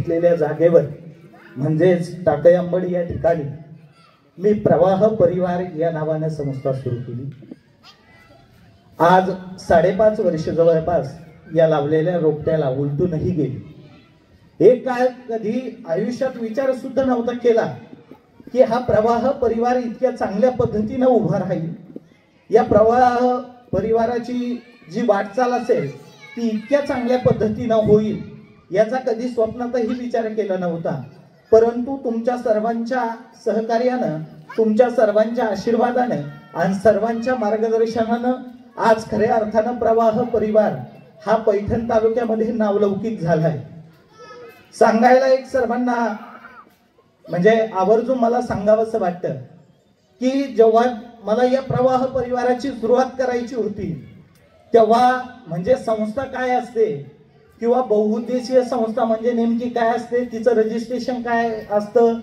असलेल्या जागेवर म्हणजेच टाकळी अंबडी या ठिकाणी मी प्रवाह परिवार या नावाने संस्था सुरू केली. आज 5.5 वर्ष जवळपास या लावलेल्या रोपट्याला उलटूनही गेली. एक काळ कधी आयुष्यात विचार सुद्धा नव्हता केला की हा प्रवाह परिवार इतक्या चांगल्या पद्धतीने उभा राहील. या प्रवाह परिवाराची जी वाटचाल असेल ती इतक्या चांगल्या पद्धतीने होईल याचा कधी स्वप्नातही विचार केला नव्हता. परंतु तुमच्या सर्वांच्या सहकार्यानं, तुमच्या सर्वांच्या आशीर्वादाने आणि सर्वांच्या मार्गदर्शनानं आज खऱ्या अर्थानं प्रवाह परिवार हा पैठण तालुक्यामध्ये नावलौकिक झालाय. सांगायला एक सर्वांना म्हणजे आवर्जून मला सांगावंसं वाटतं की जेव्हा मला या प्रवाह परिवाराची सुरुवात करायची होती तेव्हा म्हणजे संस्था काय असते किंवा बहुउद्देशीय संस्था म्हणजे नेमकी काय असते, तिचं रजिस्ट्रेशन काय असतं,